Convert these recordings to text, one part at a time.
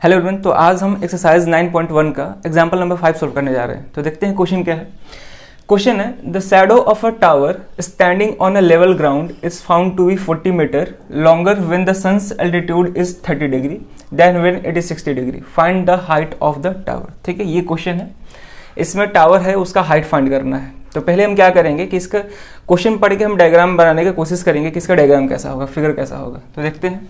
Hello everyone, तो आज हम एक्सरसाइज 9.1 का एग्जांपल नंबर 5 सोल्व करने जा रहे हैं। तो देखते हैं क्वेश्चन क्या है। क्वेश्चन है the shadow of a tower standing on a level ground is found to be 40 metre longer when the sun's altitude is 30 degree then when it is 60 degree. Find the height of the tower. ठीक है, ये question है, इसमें tower है, उसका height find करना है। तो पहले हम क्या करेंगे कि इसका क्वेश्चन पढ़ के हम डायग्राम बनाने की कोशिश करेंगे कि इसका डायग्राम कैसा होगा, फिगर कैसा होगा। तो देखते हैं।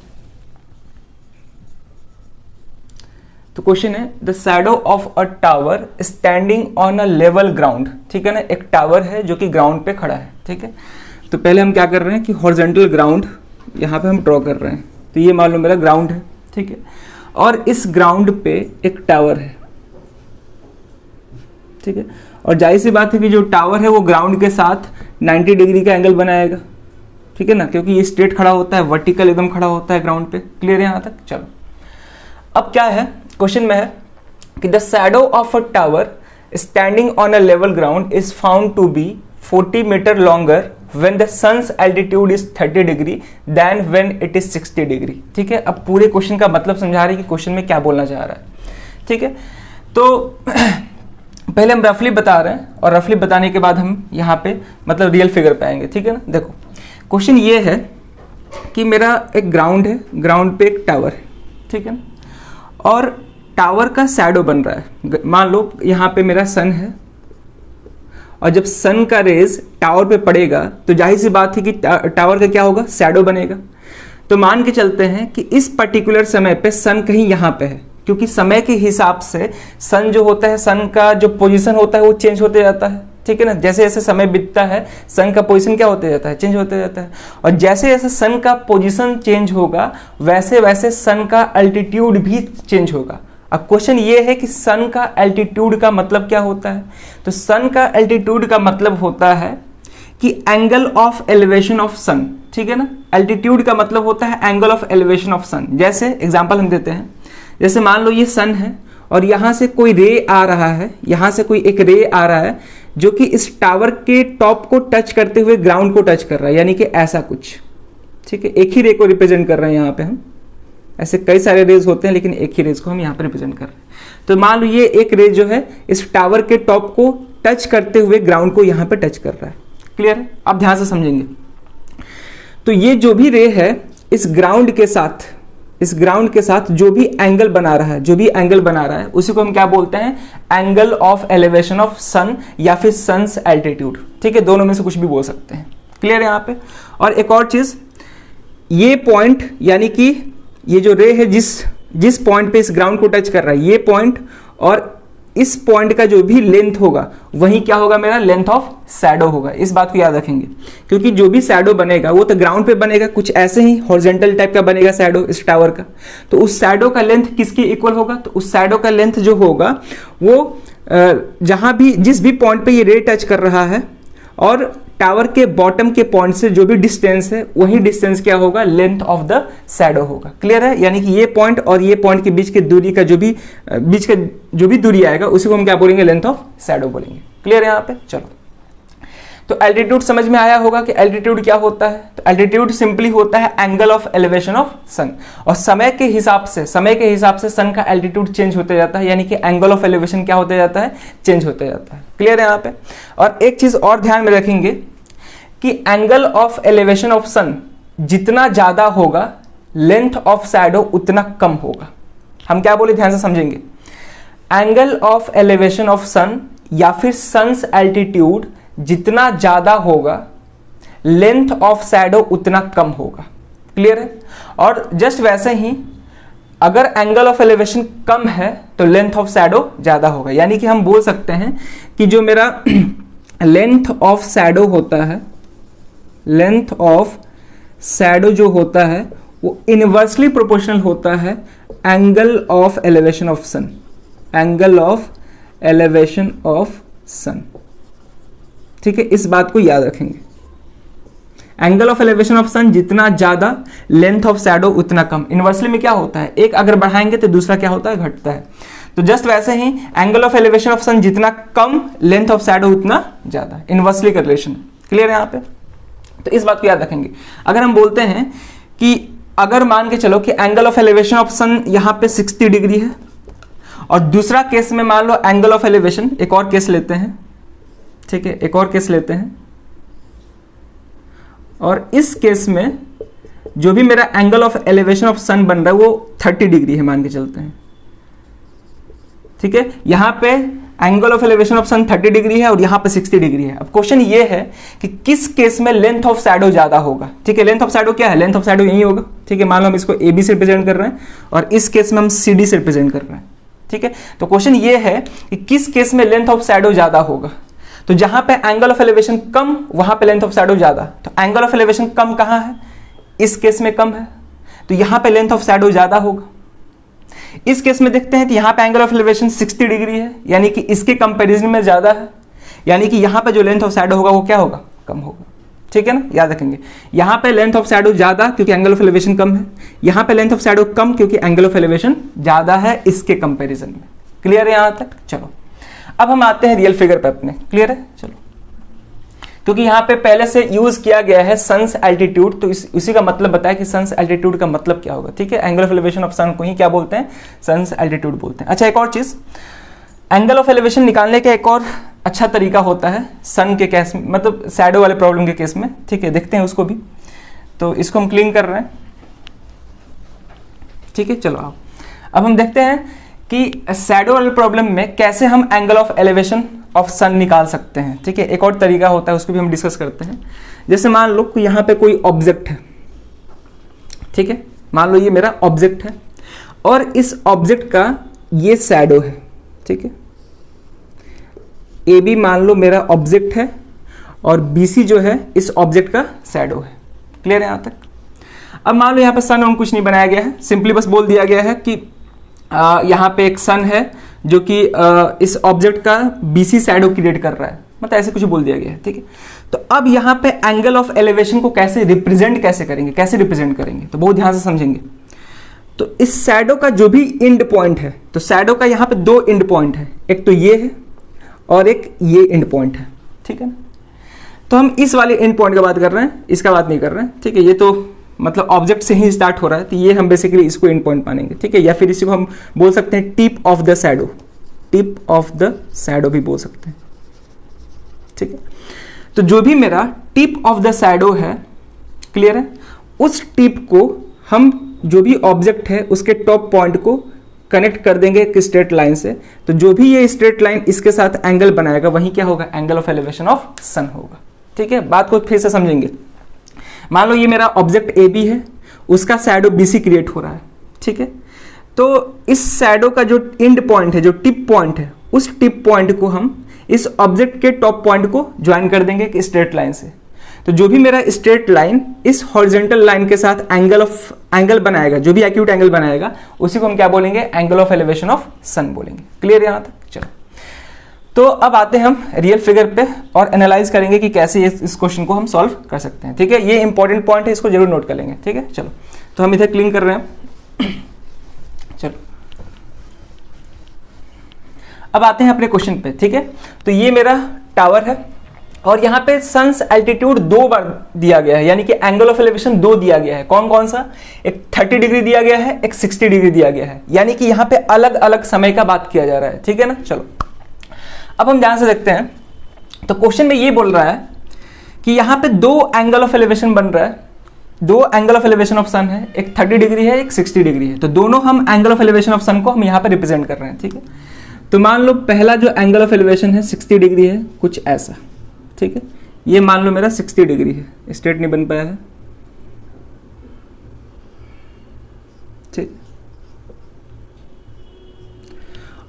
तो क्वेश्चन है the shadow of a tower standing on a level ground. ठीक है ना, एक टावर है जो कि ग्राउंड पे खड़ा है। ठीक है, तो पहले हम क्या कर रहे हैं कि हॉरिजॉन्टल ग्राउंड यहाँ पे हम ड्रॉ कर रहे हैं। तो ये मान लो मेरा ग्राउंड है। ठीक है, और इस ग्राउंड पे एक टावर है। ठीक है, और जाहिर सी बात है कि जो टावर है वो ग्राउंड के साथ 90 डिग्री का एंगल बनाएगा। ठीक है ना, क्योंकि ये स्ट्रेट खड़ा होता है, वर्टिकल एकदम खड़ा होता है ग्राउंड पे। क्लियर है यहाँ तक? चलो, अब क्या है क्वेश्चन में है कि the shadow of a tower standing on a level ground is found to be 40 metre longer when the sun's altitude is 30 degree then when it is 60 degree. ठीक है, अब पूरे क्वेश्चन का मतलब समझा रहे हैं कि क्वेश्चन में क्या बोलना चाह रहा है। ठीक है, तो पहले हम रफली बता रहे हैं और रफली बताने के बाद हम यहाँ पे मतलब रियल फिगर पे आएंगे। ठीक है ना, देखो क्वेश्चन ये है कि मेरा एक ग्राउंड है, ग्राउंड पे एक टावर है। ठीक है ना, और टावर का शैडो बन रहा है। मान लो यहाँ पे मेरा सन है, और जब सन का रेज टावर पे पड़ेगा तो जाहिर सी बात है कि टावर का क्या होगा, शैडो बनेगा। तो मान के चलते हैं कि इस पर्टिकुलर समय पे सन कहीं यहाँ पे है, क्योंकि समय के हिसाब से सन जो होता है, सन का जो पोजीशन होता है वो चेंज होते जाता है। ठीक है ना, जैसे जैसे समय बीतता है सन का पोजीशन क्या होते जाता है, चेंज होते जाता है। और जैसे जैसे सन का पोजीशन चेंज होगा वैसे वैसे सन का अल्टीट्यूड भी चेंज होगा। अब क्वेश्चन ये है कि सन का एल्टीट्यूड का मतलब क्या होता है। तो सन का एल्टीट्यूड का मतलब होता है कि angle of elevation of sun. ठीक है ना, एल्टीट्यूड का मतलब होता है एंगल ऑफ एलिवेशन ऑफ सन। जैसे एग्जांपल हम देते हैं, जैसे मान लो ये सन है और यहां से कोई रे आ रहा है, यहां से कोई एक रे आ रहा है जो कि इस टावर के टॉप को टच करते हुए ग्राउंड को टच कर रहा है, यानी कि ऐसा कुछ। ठीक है, एक ही रे को रिप्रेजेंट कर रहे हैं यहाँ पे हम। ऐसे कई सारे रेज होते हैं लेकिन एक ही रेज को हम यहाँ पे रिप्रेजेंट कर रहे हैं। तो मान लो ये एक रे जो है इस टावर के टॉप को टच करते हुए ग्राउंड को यहाँ पे टच कर रहा है। क्लियर है? आप ध्यान से समझेंगे। तो ये जो भी रे है इस ग्राउंड के साथ जो भी एंगल बना रहा है, उसी को हम क्या बोलते हैं, एंगल ऑफ एलिवेशन ऑफ सन या फिर सन्स एल्टीट्यूड। ठीक है, दोनों में से कुछ भी बोल सकते हैं। क्लियर है यहाँ पे? और एक और चीज, ये पॉइंट यानी कि ये जो रे है जिस पॉइंट पे इस ग्राउंड को टच कर रहा है, ये पॉइंट और इस पॉइंट का जो भी लेंथ होगा वही क्या होगा, मेरा लेंथ ऑफ शैडो होगा। इस बात को याद रखेंगे, क्योंकि जो भी शैडो बनेगा वो तो ग्राउंड पे बनेगा, कुछ ऐसे ही हॉरिजॉन्टल टाइप का बनेगा शैडो इस टावर का। तो उस शैडो का लेंथ किसके इक्वल होगा, तो उस शैडो का लेंथ जो होगा वो जहां भी जिस भी पॉइंट पे ये रे टच कर रहा है और टावर के बॉटम के पॉइंट से जो भी डिस्टेंस है वही डिस्टेंस क्या होगा, लेंथ ऑफ द शैडो होगा। क्लियर है? यानी कि ये पॉइंट और ये पॉइंट के बीच के दूरी का जो भी दूरी आएगा उसी को हम क्या बोलेंगे, लेंथ ऑफ शैडो बोलेंगे। क्लियर है यहाँ पे? चलो, तो एल्टीट्यूड समझ में आया होगा कि एल्टीट्यूड क्या होता है। तो एल्टीट्यूड सिंपली होता है एंगल ऑफ एलिवेशन ऑफ सन, और समय के हिसाब से सन का एल्टीट्यूड चेंज होते जाता है, यानी कि एंगल ऑफ एलिवेशन क्या होते जाता है, चेंज होते जाता है। क्लियर है यहाँ पे? और एक चीज और ध्यान में रखेंगे कि angle of elevation of sun जितना ज्यादा होगा लेंथ ऑफ शैडो उतना कम होगा। हम क्या बोले, ध्यान से समझेंगे। एंगल ऑफ एलिवेशन ऑफ सन या फिर सन्स एल्टीट्यूड जितना ज्यादा होगा लेंथ ऑफ शैडो उतना कम होगा। क्लियर है? और जस्ट वैसे ही अगर एंगल ऑफ एलिवेशन कम है तो लेंथ ऑफ शैडो ज्यादा होगा। यानी कि हम बोल सकते हैं कि जो मेरा लेंथ ऑफ शैडो होता है, लेंथ ऑफ शैडो जो होता है वो इनवर्सली प्रोपोर्शनल होता है angle of elevation of sun, angle of elevation of sun. ठीक है, इस बात को याद रखेंगे। Angle of elevation of sun जितना ज्यादा लेंथ ऑफ शैडो उतना कम। इनवर्सली में क्या होता है, एक अगर बढ़ाएंगे तो दूसरा क्या होता है, घटता है। तो जस्ट वैसे ही angle of elevation of sun जितना कम लेंथ ऑफ शैडो उतना ज्यादा, इनवर्सली का रिलेशन। क्लियर है यहाँ पे? तो इस बात को याद रखेंगे। अगर हम बोलते हैं कि अगर मान के चलो कि एंगल ऑफ एलिवेशन ऑफ सन यहां पे 60 डिग्री है, और दूसरा केस में मान लो एंगल ऑफ एलिवेशन, एक और केस लेते हैं, ठीक है, एक और केस लेते हैं, और इस केस में जो भी मेरा एंगल ऑफ एलिवेशन ऑफ सन बन रहा है वो 30 डिग्री है मान के चलते हैं, ठीक है। यहां पे angle of elevation of sun 30 degree है और यहां पे 60 डिग्री है। अब क्वेश्चन ये है कि किस केस में लेंथ ऑफ शैडो ज्यादा होगा, ठीक है। लेंथ ऑफ शैडो क्या है, लेंथ ऑफ शैडो यही होगा, ठीक है। मान लो हम इसको ए बी से रिप्रेजेंट कर रहे हैं और इस केस में हम सी डी से रिप्रेजेंट कर रहे हैं, ठीक है। तो क्वेश्चन ये है कि किस केस में लेंथ ऑफ शैडो ज्यादा होगा। तो जहां पे एंगल ऑफ एलिवेशन कम वहां पे लेंथ ऑफ शैडो ज्यादा। तो एंगल ऑफ एलिवेशन कम कहां है, इस केस में कम है, तो यहां पे लेंथ ऑफ शैडो ज्यादा होगा। इस केस में देखते हैं कि यहां पे एंगल ऑफ एलिवेशन 60 डिग्री है, यानी कि इसके कंपैरिजन में ज्यादा है, यानी कि यहां पे जो लेंथ ऑफ शैडो होगा वो क्या होगा, कम होगा, ठीक है ना। याद रखेंगे, यहां पे लेंथ ऑफ शैडो ज्यादा क्योंकि एंगल ऑफ एलिवेशन कम है, यहां पे लेंथ ऑफ शैडो कम क्योंकि एंगल ऑफ एलिवेशन ज्यादा है इसके कंपैरिजन में। क्लियर है यहां तक। चलो अब हम आते हैं रियल फिगर पे अपने। क्लियर है। चलो क्योंकि यहां पे पहले से यूज किया गया है सन्स एल्टीट्यूड, तो इसी का मतलब बताया कि सन्स एल्टीट्यूड का मतलब क्या होगा, ठीक है। एंगल ऑफ एलिवेशन ऑफ सन को ही क्या बोलते हैं, सन्स एल्टीट्यूड बोलते हैं। अच्छा एक और चीज, एंगल ऑफ एलिवेशन निकालने का एक और अच्छा तरीका होता है सन के केस में, मतलब शैडो वाले प्रॉब्लम के केस में, ठीक है। देखते हैं उसको भी, तो इसको हम क्लीन कर रहे हैं, ठीक है। चलो अब हम देखते हैं कि शैडो वाले प्रॉब्लम में कैसे हम एंगल ऑफ एलिवेशन ऑफ सन निकाल सकते हैं, ठीक है। एक और तरीका होता है, उसको भी हम डिस्कस करते हैं। जैसे मान लो कि यहाँ पे कोई ऑब्जेक्ट है, ठीक है। मान लो ये मेरा ऑब्जेक्ट है और इस ऑब्जेक्ट का ये शैडो है, ठीक है। ए बी मान लो मेरा ऑब्जेक्ट है और बी सी जो है इस ऑब्जेक्ट का शैडो है। क्लियर है यहाँ तक। अब मान लो यहाँ पे सन और कुछ नहीं बनाया गया है, सिंपली बस बोल दिया गया है कि यहाँ पे एक सन है जो कि इस ऑब्जेक्ट का बीसी शैडो क्रिएट कर रहा है, मतलब ऐसे कुछ बोल दिया गया है, ठीक है। तो अब यहाँ पे एंगल ऑफ एलिवेशन को कैसे रिप्रेजेंट कैसे रिप्रेजेंट करेंगे, तो बहुत ध्यान से समझेंगे। तो इस शैडो का जो भी एंड पॉइंट है, तो शैडो का यहाँ पे दो एंड पॉइंट है, एक तो ये है और एक ये एंड पॉइंट है, ठीक है ना। तो हम इस वाले एंड पॉइंट का बात कर रहे हैं, इसका बात नहीं कर रहे हैं, ठीक है। ये तो मतलब ऑब्जेक्ट से ही स्टार्ट हो रहा है, तो ये हम बेसिकली इसको एंड पॉइंट मानेंगे, ठीक है। या फिर इसी को हम बोल सकते हैं tip of the shadow, tip of the shadow भी बोल सकते हैं, ठीक है। तो जो भी मेरा टिप ऑफ द शैडो है, क्लियर है, उस टिप को हम जो भी ऑब्जेक्ट है उसके टॉप पॉइंट को कनेक्ट कर देंगे एक स्ट्रेट लाइन से। तो जो भी ये स्ट्रेट लाइन इसके साथ एंगल बनाएगा वही क्या होगा, एंगल ऑफ एलिवेशन ऑफ सन होगा, ठीक है। बात को फिर से समझेंगे। मान लो ये मेरा ऑब्जेक्ट ए बी है, उसका शैडो बी सी क्रिएट हो रहा है, ठीक है। तो इस शैडो का जो एंड पॉइंट है, जो टिप पॉइंट है, उस टिप पॉइंट को हम इस ऑब्जेक्ट के टॉप पॉइंट को ज्वाइन कर देंगे एक स्ट्रेट लाइन से। तो जो भी मेरा स्ट्रेट लाइन इस हॉरिजॉन्टल लाइन के साथ एंगल बनाएगा, जो भी एक्यूट एंगल बनाएगा, उसी को हम क्या बोलेंगे, एंगल ऑफ एलिवेशन ऑफ सन बोलेंगे। क्लियर यहां तक। चलो तो अब आते हैं हम रियल फिगर पे और एनालाइज करेंगे कि कैसे इस क्वेश्चन को हम सॉल्व कर सकते हैं, ठीक है। ये इंपॉर्टेंट पॉइंट है, इसको जरूर नोट कर लेंगे, ठीक है। चलो तो हम इधर क्लीन कर रहे हैं। चलो अब आते हैं अपने क्वेश्चन पे, ठीक है। तो ये मेरा टावर है और यहाँ पे सन्स एल्टीट्यूड 2 बार दिया गया है, यानी कि एंगल ऑफ एलिवेशन 2 दिया गया है। कौन कौन सा, एक 30 डिग्री दिया गया है, एक 60 डिग्री दिया गया है, यानी कि यहाँ पे अलग अलग समय का बात किया जा रहा है, ठीक है ना। चलो अब हम ध्यान से देखते हैं। तो क्वेश्चन में ये बोल रहा है कि यहाँ पे 2 एंगल ऑफ एलिवेशन बन रहा है, 2 एंगल ऑफ एलिवेशन ऑफ सन है, एक 30 डिग्री है, एक 60 डिग्री है। तो दोनों हम एंगल ऑफ एलिवेशन ऑफ सन को हम यहाँ पे रिप्रेजेंट कर रहे हैं, ठीक है। तो मान लो पहला जो एंगल ऑफ एलिवेशन है 60 डिग्री है, कुछ ऐसा, ठीक है। ये मान लो मेरा 60 डिग्री है, स्ट्रेट नहीं बन पाया है, ठीक।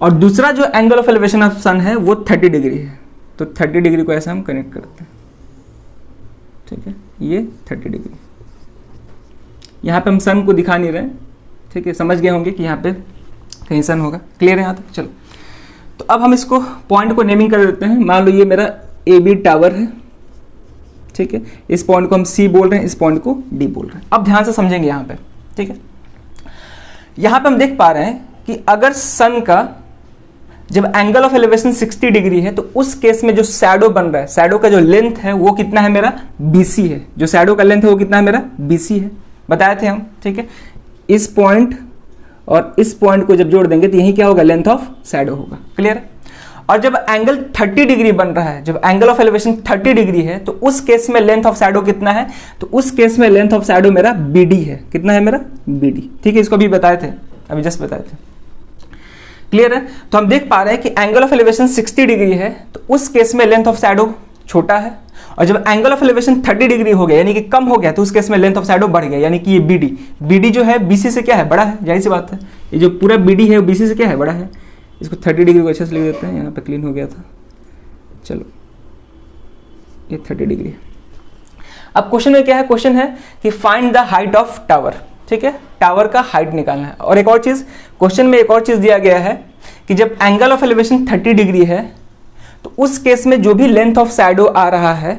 और दूसरा जो एंगल ऑफ एलिवेशन ऑफ सन है वो 30 डिग्री है। तो 30 डिग्री को ऐसे हम कनेक्ट करते हैं, ठीक है। ये 30 डिग्री, यहां पे हम सन को दिखा नहीं रहे, ठीक है। समझ गए होंगे कि यहाँ पे कहीं सन होगा। क्लियर है यहाँ तक। चलो तो अब हम इसको पॉइंट को नेमिंग कर देते हैं। मान लो ये मेरा ए बी टावर है, ठीक है। इस पॉइंट को हम सी बोल रहे हैं, इस पॉइंट को डी बोल रहे हैं। अब ध्यान से समझेंगे यहाँ पे, ठीक है। यहाँ पे हम देख पा रहे हैं कि अगर सन का जब एंगल ऑफ एलिवेशन 60 डिग्री है तो उस केस में जो शैडो बन रहा है, शैडो का जो लेंथ है वो कितना है मेरा BC है। जो शैडो का लेंथ है वो कितना है मेरा BC है। बताए थे हम, ठीक है। इस पॉइंट और इस पॉइंट को जब जोड़ देंगे तो यही क्या होगा, लेंथ ऑफ शैडो होगा। क्लियर है। और जब एंगल 30 डिग्री बन रहा है, जब एंगल ऑफ एलिवेशन 30 डिग्री है, तो उस केस में लेंथ ऑफ शैडो कितना है, तो उस केस में लेंथ ऑफ शैडो मेरा BD है। कितना है मेरा, BD, ठीक है। इसको भी बताए थे, अभी जस्ट बताए थे। क्लियर है। तो हम देख पा रहे हैं कि एंगल ऑफ एलिवेशन 60 डिग्री है, तो उस केस में लेंथ ऑफ शैडो छोटा है, और जब एंगल ऑफ एलिवेशन 30 डिग्री हो गया यानी कि कम हो गया, तो उस केस में लेंथ ऑफ शैडो बढ़ गया, यानी कि ये BD जो है BC से क्या है, बड़ा है, जाहिर सी बात है। ये जो पूरा BD है वो BC से क्या है, बड़ा है। इसको 30 डिग्री को अच्छे से लिख देते हैं, यहाँ पे क्लीन हो गया था। चलो ये 30 डिग्री है। अब क्वेश्चन में क्या है, क्वेश्चन है कि find the height of tower, ठीक है। टावर का हाइट निकालना है। और एक और चीज, क्वेश्चन में एक और चीज दिया गया है कि जब एंगल ऑफ एलिवेशन 30 डिग्री है, तो उस केस में जो भी लेंथ ऑफ शैडो आ रहा है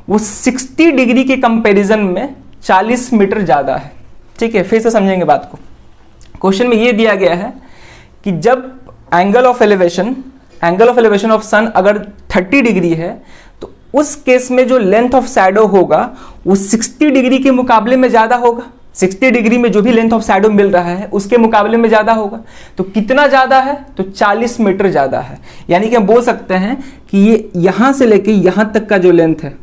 वो 60 डिग्री के कंपैरिजन में 40 मीटर ज्यादा है, ठीक है। फिर से समझेंगे बात को। क्वेश्चन में ये दिया गया है कि जब एंगल ऑफ एलिवेशन ऑफ सन अगर 30 डिग्री है, तो उस केस में जो लेंथ ऑफ शैडो होगा वो 60 डिग्री के मुकाबले में ज्यादा होगा। 60 डिग्री में जो भी लेंथ ऑफ शैडो मिल रहा है उसके मुकाबले में ज्यादा होगा। तो कितना ज्यादा है, तो 40 मीटर ज्यादा है। यानी कि हम बोल सकते हैं कि ये यहां से लेके यहां तक का जो लेंथ है,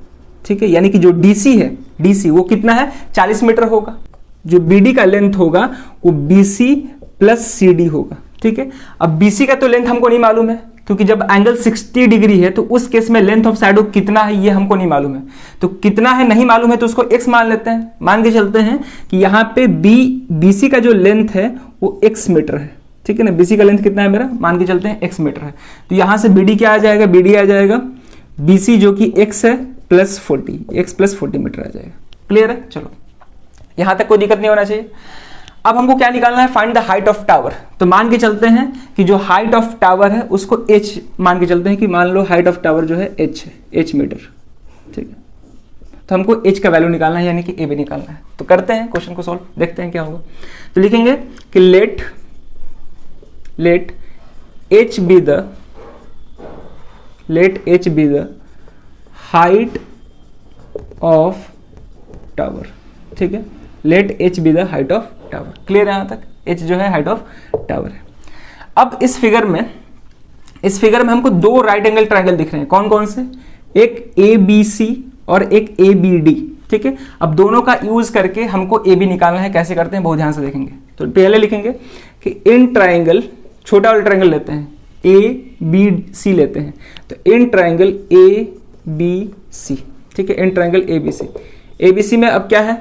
ठीक है, यानी कि जो DC है, DC वो कितना है, 40 मीटर होगा। जो BD का लेंथ होगा वो BC प्लस CD होगा, ठीक है। अब BC का तो लेंथ हमको नहीं मालूम है, क्योंकि जब एंगल 60 डिग्री है तो उस केस में लेंथ ऑफ शैडो कितना है ये हमको नहीं मालूम है। तो कितना है नहीं मालूम है, तो उसको x मान लेते हैं। मान के चलते हैं कि यहाँ पे BC का जो लेंथ है वो x मीटर है, ठीक है ना। BC का लेंथ कितना है मेरा, मान के चलते हैं x मीटर है। तो यहाँ से BD क्या आ जाएगा, BD आ जाएगा BC जो कि x है प्लस 40, x प्लस 40 मीटर आ जाएगा। क्लियर है। चलो यहां तक कोई दिक्कत नहीं होना चाहिए। अब हमको क्या निकालना है, find the height of tower. तो मान के चलते हैं कि जो हाइट ऑफ टावर है उसको h मान के चलते हैं कि मान लो हाइट ऑफ टावर जो है h है, h मीटर, ठीक है। तो हमको h का वैल्यू निकालना है, यानी कि AB निकालना है। तो करते हैं क्वेश्चन को सॉल्व, देखते हैं क्या होगा। तो लिखेंगे कि let h be the height of tower, ठीक है। Let h be the height of tower. Clear है यहां तक, h जो है हाइट ऑफ टावर है। अब इस फिगर में हमको दो राइट एंगल ट्रायंगल दिख रहे हैं। कौन कौन से, एक ABC और एक ABD, ठीक है। अब दोनों का यूज करके हमको AB निकालना है। कैसे करते हैं बहुत ध्यान से देखेंगे। तो पहले लिखेंगे कि इन ट्रायंगल, छोटा वाला ट्रायंगल लेते हैं, ABC लेते हैं। तो इन ट्रायंगल ABC, ठीक है, इन ट्रायंगल ABC में अब क्या है,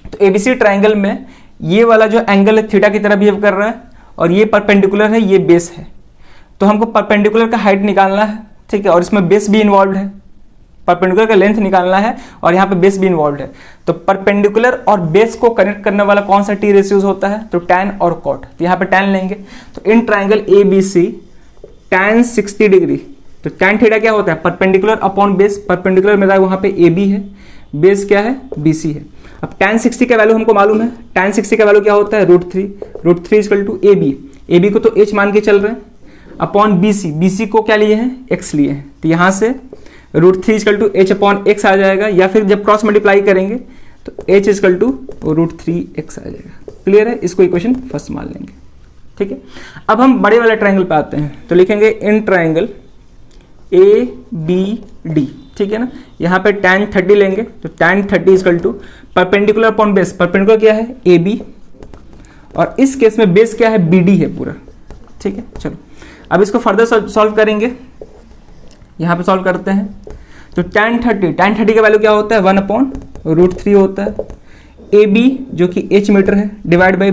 तो ABC ट्रायंगल में ये वाला जो एंगल है थीटा की तरह बिहेव कर रहा है, और ये परपेंडिकुलर है, ये बेस है। तो हमको परपेंडिकुलर का हाइट निकालना है, ठीक है, और इसमें बेस भी इन्वॉल्व है। परपेंडिकुलर का लेंथ निकालना है और यहाँ पे बेस भी इन्वॉल्व है। तो परपेंडिकुलर और बेस को कनेक्ट करने वाला कौन सा टी रेशियोज होता है, तो tan और cot। तो यहाँ पे tan लेंगे। तो in triangle ABC tan 60 degree, तो tan थीटा क्या होता है, परपेंडिकुलर अपॉन बेस। परपेंडिकुलर मेरा वहां पे AB है, बेस क्या है, BC है। अब tan 60 का वैल्यू हमको मालूम है। tan 60 का वैल्यू क्या होता है, √3 इक्वल टू AB को तो h मान के चल रहे हैं, अपॉन BC को क्या लिए हैं, x लिए हैं। तो यहां से √3 equal to h upon x आ जाएगा, या फिर जब क्रॉस मल्टीप्लाई करेंगे तो h इक्वल टू √3x आ जाएगा। क्लियर है, इसको इक्वेशन फर्स्ट मान लेंगे, ठीक है। अब हम बड़े वाले ट्रायंगल पे आते हैं। तो लिखेंगे इन ट्रायंगल ABD, ठीक है ना। यहाँ पे tan 30 लेंगे, तो tan 30 equal to perpendicular upon base. Perpendicular क्या है, AB, और इस केस में बेस क्या है, BD है पूरा, ठीक है। चलो अब इसको फर्दर सॉल्व करेंगे। यहाँ पे सॉल्व करते हैं। तो tan 30 का वैल्यू क्या होता है, 1 अपॉन √3 होता है। AB जो कि h मीटर है, डिवाइड बाई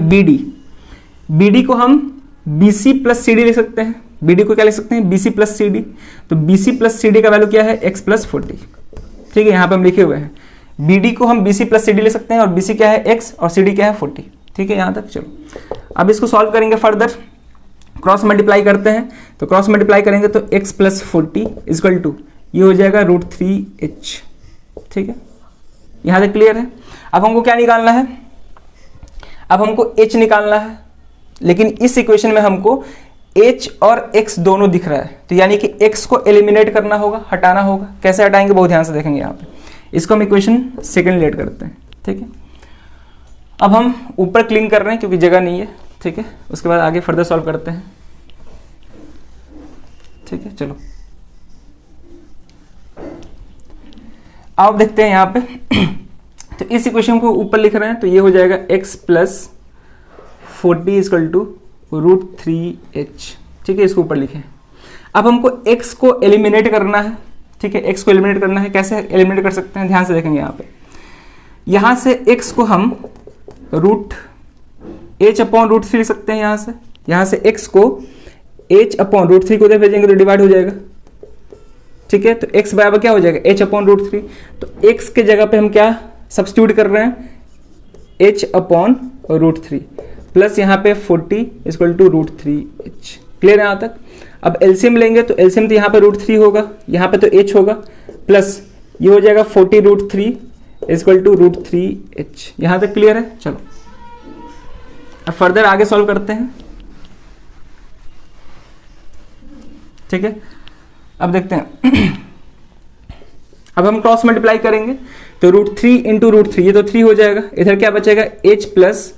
BD को हम BC प्लस CD लिख सकते हैं। BD को क्या लिख सकते हैं, BC प्लस CD। तो BC प्लस CD का वैल्यू क्या है, x प्लस 40, ठीक है। यहाँ पे हम लिखे हुए हैं BD को हम BC प्लस CD लिख सकते हैं, और BC क्या है x और CD क्या है 40, ठीक है। यहाँ तक चलो अब इसको सॉल्व करेंगे फर्दर, क्रॉस मल्टीप्लाई करते हैं। तो क्रॉस मल्टीप्लाई करेंगे तो x प्लस 40 इक्वल टू ये हो जाएगा √3h, ठीक है। यहाँ तक क्लियर है। अब हमको क्या निकालना है, अब हमको h निकालना है, लेकिन इस इक्वेशन में हमको h और x दोनों दिख रहा है। तो यानी कि x को एलिमिनेट करना होगा, हटाना होगा। कैसे हटाएंगे बहुत ध्यान से देखेंगे। यहाँ पे इसको हम इक्वेशन सेकंड लेट करते हैं, ठीक है। अब हम ऊपर क्लिंग कर रहे हैं क्योंकि जगह नहीं है, ठीक है। उसके बाद आगे फर्दर सॉल्व करते हैं, ठीक है। चलो आप देखते हैं यहाँ पे तो इस इक्वेशन को ऊपर लिख रहे हैं तो ये हो जाएगा x plus 40 equal to √3h, ठीक है। इसको ऊपर लिखें। अब हमको x को एलिमिनेट करना है, ठीक है। x को एलिमिनेट करना है, कैसे एलिमिनेट कर सकते हैं, ध्यान से देखेंगे यहाँ पे। यहाँ से x को हम h/√3 लिख सकते हैं। यहाँ से x को h/√3 को उधर भेजेंगे तो डिवाइड हो जाएगा, ठीक है। तो x बराबर क्या हो जाएगा, h/√3। तो x के जगह पे हम क्या सब्स्टिट्यूट कर रहे हैं, h/√3 प्लस यहाँ पे 40 इक्वल टू √3h। क्लियर है यहाँ तक। अब एलसीएम लेंगे तो एलसीएम तो यहाँ पे √3 होगा, यहाँ पे तो h होगा, प्लस ये हो जाएगा 40√3 इक्वल टू √3h। यहाँ तक क्लियर है। चलो अब फर्दर आगे सॉल्व करते हैं, ठीक है। अब देखते हैं अब हम क्रॉस मल्टीप्लाई करेंगे तो √3 इंटू √3, ये तो 3 हो जाएगा। इधर क्या बचेगा, h plus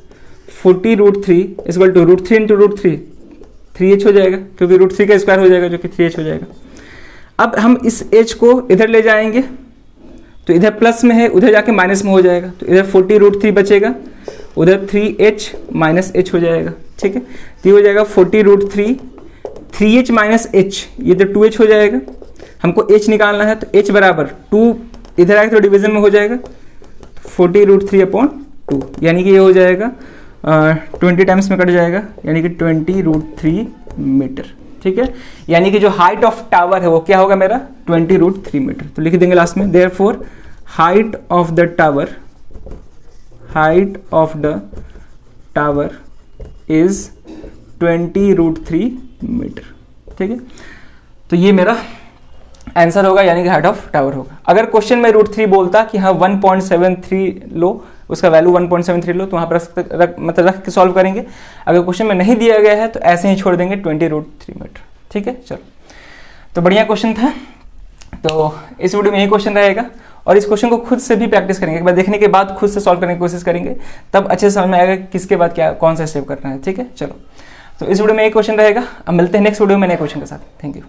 40√3 equal to √3 into √3, 3h हो जाएगा क्योंकि √3 का स्क्वायर हो जाएगा जो कि 3h हो जाएगा। अब हम इस h को इधर ले जाएंगे तो इधर प्लस में है, उधर जाके माइनस में हो जाएगा। तो इधर 40√3 बचेगा, उधर 3h माइनस h हो जाएगा, ठीक है। तो ये हो जाएगा 40√3, 3h माइनस h, ये तो 2h हो जाएगा। हमको h निकालना है तो h बराबर 2 इधर आएगा तो डिवीजन में हो जाएगा 40√3/2, यानी कि ये हो जाएगा 20 टाइम्स में कट जाएगा, यानी कि 20√3 मीटर, ठीक है। यानी कि जो हाइट ऑफ टावर है वो क्या होगा मेरा, 20√3 मीटर। तो लिख देंगे लास्ट में, therefore height of the tower is 20√3 metre, ठीक है। तो ये मेरा आंसर होगा, यानी कि हाइट ऑफ टावर होगा। अगर क्वेश्चन में √3 बोलता कि हाँ 1.73 लो, उसका वैल्यू 1.73 लो, तो वहाँ पर रख के सॉल्व करेंगे। अगर क्वेश्चन में नहीं दिया गया है तो ऐसे ही छोड़ देंगे 20√3 मीटर, ठीक है। चलो तो बढ़िया क्वेश्चन था। तो इस वीडियो में यही क्वेश्चन रहेगा और इस क्वेश्चन को खुद से भी प्रैक्टिस करेंगे, एक बार देखने के बाद खुद से सॉल्व करने की कोशिश करेंगे, तब अच्छे से समझ में आएगा किसके बाद क्या कौन सा स्टेप करना है, ठीक है। चलो तो इस वीडियो में एक क्वेश्चन रहेगा। अब मिलते हैं नेक्स्ट वीडियो में नए क्वेश्चन के साथ। Thank you.